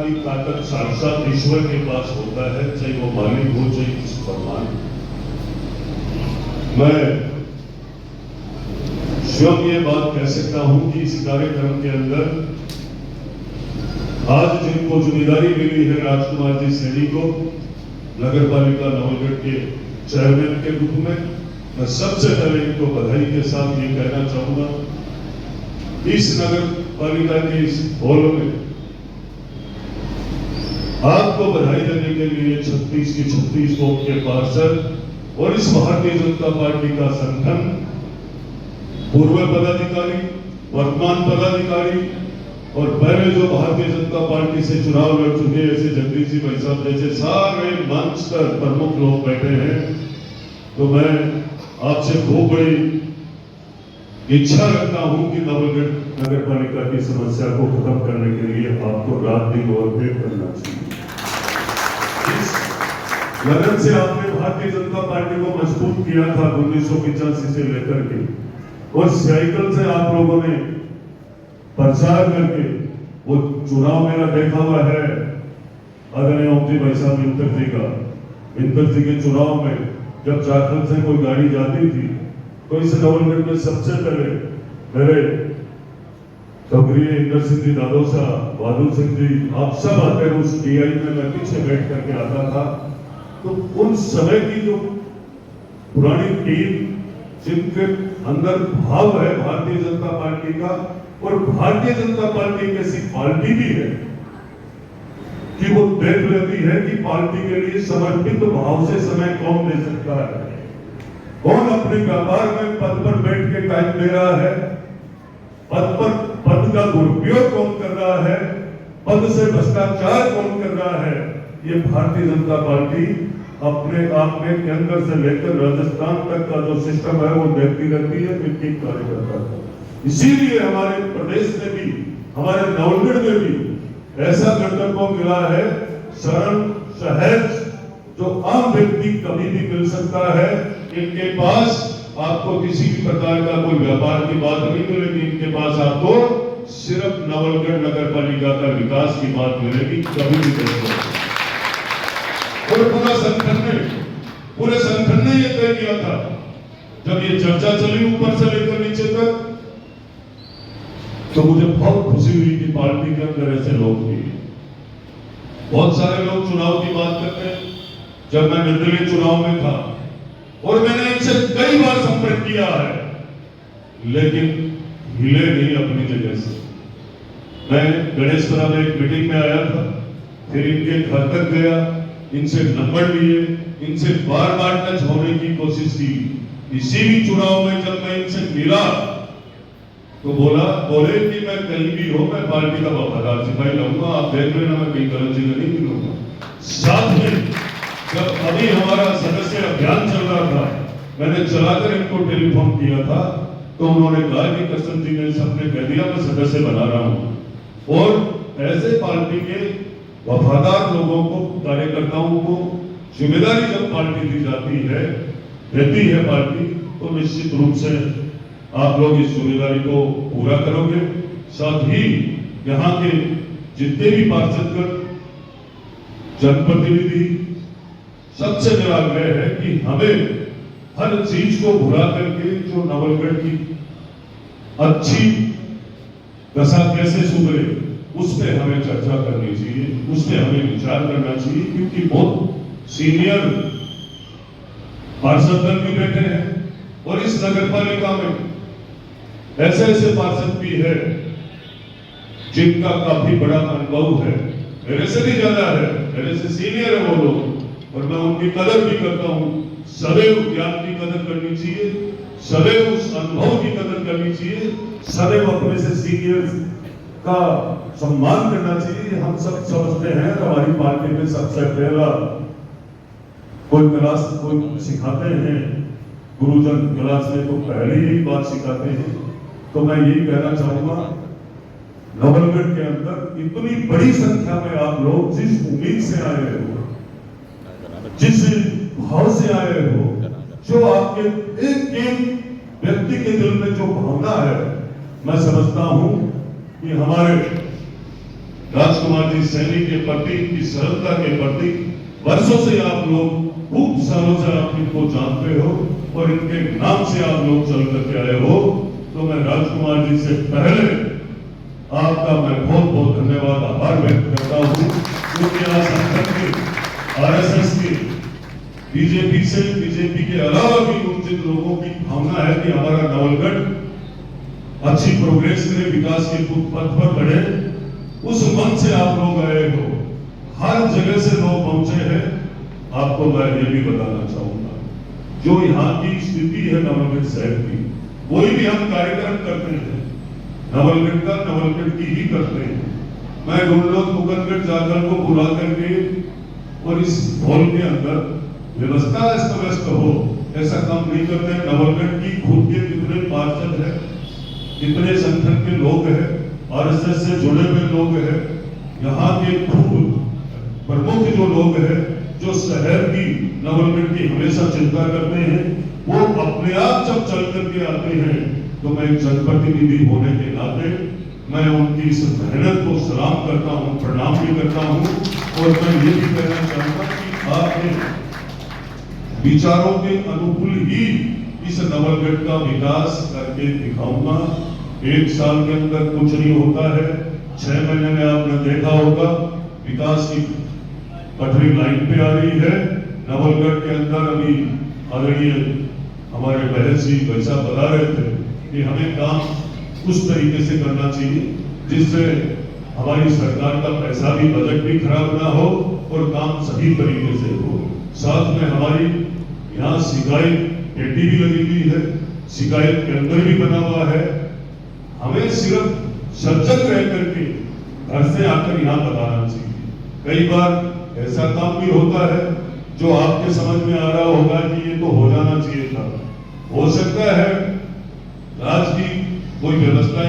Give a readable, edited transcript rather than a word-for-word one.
की ताकत साक्षात ईश्वर के पास होता है, चाहे वो मालिक हो चाहे किसी फरमान। मैं स्वयं ये बात कह सकता हूं कि इस कार्यक्रम के अंदर आज जिनको जिम्मेदारी मिली है राजकुमार जी सैनी को नगर पालिका नवलगढ़ के चेयरमैन के रूप में, मैं सबसे पहले इनको बधाई के साथ ये कहना चाहूंगा, इस नगर पालिका के इस हॉल में आपको बधाई देने के लिए 36 की 36 वोट के पार्षद और इस भारतीय जनता पार्टी का संगठन, पूर्व पदाधिकारी, वर्तमान पदाधिकारी और पहले जो भारतीय जनता पार्टी से चुनाव लड़ चुके ऐसे जगदीश जी भाई साहब जैसे सारे मंच पर प्रमुख लोग बैठे हैं। तो मैं आपसे खूब बड़ी इच्छा रखता हूं कि नवलगढ़ नगर पालिका की समस्या को खत्म करने के लिए आपको रात दिन और भेद करना चाहिए। इस लगन से आपने भारतीय जनता पार्टी को मजबूत किया था 1985 से लेकर के, और साइकिल से आप लोगों ने प्रचार करके वो चुनाव मेरा देखा हुआ है आदरणीय ओम जी भाई साहब इंदर जी के चुनाव में जब झारखंड से कोई गाड़ी जाती थी तो इस नवलगढ़ में सबसे पहले मेरे कबरीय इंदर सिंह जी, दादोसा, बहादुर सिंह जी, आप सब आते हैं। उस DI में मैं पीछे बैठ करके आता था। तो उन समय की जो पुरानी टीम जिनके अंदर भाव है भारतीय जनता पार्टी का, और भारतीय जनता पार्टी एक ऐसी पार्टी भी है कि वो देख लेती है कि पार्टी के लिए समर्पित भाव से समय कौन दे सकता है, कौन अपने व्यापार में पद पर बैठ के टाइम दे रहा है, पद का दुरुपयोग कौन कर रहा है, पद से भ्रष्टाचार कौन कर रहा है। ये भारतीय जनता पार्टी अपने आप में केंद्र से लेकर राजस्थान तक का जो सिस्टम है वो देखती रहती है, वित्तीय कार्यकर्ता। इसीलिए हमारे प्रदेश में भी, हमारे नवलगढ़ में भी ऐसा गणतंत्र को मिला है, सरल सहज, जो आम व्यक्ति कभी भी मिल सकता है। इनके पास आपको किसी भी प्रकार का कोई व्यापार की बात नहीं मिलेगी, इनके पास आपको सिर्फ नवलगढ़ नगर पालिका का विकास की बात मिलेगी, कभी भी नहीं। और पूरे संगठन ने यह तय किया था जब ये चर्चा चली ऊपर से लेकर नीचे तक, तो मुझे बहुत खुशी हुई कि पार्टी के अंदर ऐसे लोग भी, बहुत सारे लोग चुनाव की बात करते हैं। जब मैं निर्दलीय चुनाव में था और मैंने इनसे कई बार संपर्क किया है, लेकिन हिले नहीं अपनी जगह से। मैं गणेशपुरा में एक मीटिंग में आया था, फिर इनके घर तक गया, इनसे नंबर लिए, इनसे बार बार टच होने की कोशिश की। इसी भी चुनाव में जब मैं इनसे मिला तो बोले कि मैं कहीं भी हो मैं पार्टी का वफादार सिपाही रहूंगा, आप देख लेना, मैं कहीं गलत जगह नहीं मिलूंगा। साथ में जब अभी हमारा सदस्य अभियान चल रहा था, मैंने चलाकर इनको टेलीफोन किया था, तो उन्होंने कहा कि कसम जी ने सबने कह दिया मैं सदस्य बना रहा हूं। और ऐसे पार्टी के वफादार लोगों को, कार्यकर्ताओं को जिम्मेदारी जब पार्टी दी जाती है, देती है पार्टी, तो निश्चित रूप से आप लोग इस जिम्मेदारी को पूरा करोगे। साथ ही यहाँ के जितने भी पार्षदगण, जनप्रतिनिधि, सबसे मेरा आग्रह है कि हमें हर चीज को भुला करके जो नवलगढ़ की अच्छी दशा कैसे सुधरे उस पर हमें चर्चा करनी चाहिए, उस पर हमें विचार करना चाहिए, क्योंकि बहुत सीनियर पार्षदगण भी बैठे हैं और इस नगर पालिका में ऐसे ऐसे पार्षद भी है जिनका काफी बड़ा अनुभव है, मेरे से भी ज्यादा है, मेरे से सीनियर है वो लोग, और मैं उनकी कदर भी करता हूं। सदैव ज्ञान की कदर करनी चाहिए, सदैव उस अनुभव की कदर करनी चाहिए, सदैव अपने से सीनियर का सम्मान करना चाहिए। हम सब समझते हैं हमारी पार्टी में सबसे पहला कोई क्लास कोई सिखाते हैं, गुरुजन क्लास में तो पहले ही बात सिखाते हैं। तो मैं यही कहना चाहूंगा, नवलगढ़ के अंदर इतनी बड़ी संख्या में आप लोग जिस उम्मीद से आए हो, जिस भाव से आए हो, जो आपके एक एक व्यक्ति के दिल में जो भावना है, मैं समझता हूं कि हमारे राजकुमार जी सैनी के प्रति, इनकी सरलता के प्रति वर्षों से आप लोग, खूब सालों से आप इनको जानते हो और इनके नाम से आप लोग चल करके आए हो। तो मैं राजकुमार जी से पहले आपका मैं बहुत बहुत धन्यवाद, आभार व्यक्त करता हूँ, क्योंकि आज संगठन के, आरएसएस के, बीजेपी से, बीजेपी के अलावा भी वंचित लोगों की भावना है कि हमारा नवलगढ़ अच्छी प्रोग्रेस करे, विकास के पथ पर बढ़े। उस मन से आप लोग आए हो, हर जगह से लोग पहुंचे हैं। आपको मैं ये भी बताना चाहूंगा, जो यहाँ की स्थिति है नवलगढ़ शहर की, कोई भी हम कार्यक्रम करते हैं नवलगढ़ का, नवलगढ़ की ही करते हैं। मैं गुंडलोक मुकंदगढ़ जाकर को बुला करके और इस हॉल के अंदर व्यवस्था अस्त व्यस्त हो, ऐसा काम नहीं करते। नवलगढ़ की खुद के कितने पार्षद है, कितने संगठन के लोग हैं, आरएसएस से जुड़े हुए लोग हैं, यहाँ के खूब प्रमुख जो लोग हैं, जो शहर की, नवलगढ़ की हमेशा चिंता करते हैं, वो अपने आप जब चल करके आते हैं, तो मैं एक जनप्रतिनिधि होने के नाते मैं उनकी इस मेहनत को सलाम करता हूं, प्रणाम भी करता हूं। और मैं ये भी कहना चाहूंगा कि आपके विचारों के अनुकूल ही इस नवलगढ़ का विकास करके दिखाऊंगा। एक साल के अंदर कुछ नहीं होता है, 6 महीने में आपने देखा होगा विकास की पटरी लाइन पे आ रही है। नवलगढ़ के अंदर अभी आदरणीय हमारे बहन जी वैसा बता रहे थे कि हमें काम उस तरीके से करना चाहिए जिससे हमारी सरकार का पैसा भी, बजट भी खराब ना हो और काम सही तरीके से हो। साथ में हमारी यहाँ शिकायत पेटी भी लगी हुई है, शिकायत केंद्र भी बना हुआ है। हमें सिर्फ सजग रह करके घर से आकर यहाँ बताना चाहिए। कई बार ऐसा काम भी होता है जो आपके समझ में आ रहा होगा कि ये तो हो जाना चाहिए था, हो सकता है राज्य की कोई व्यवस्था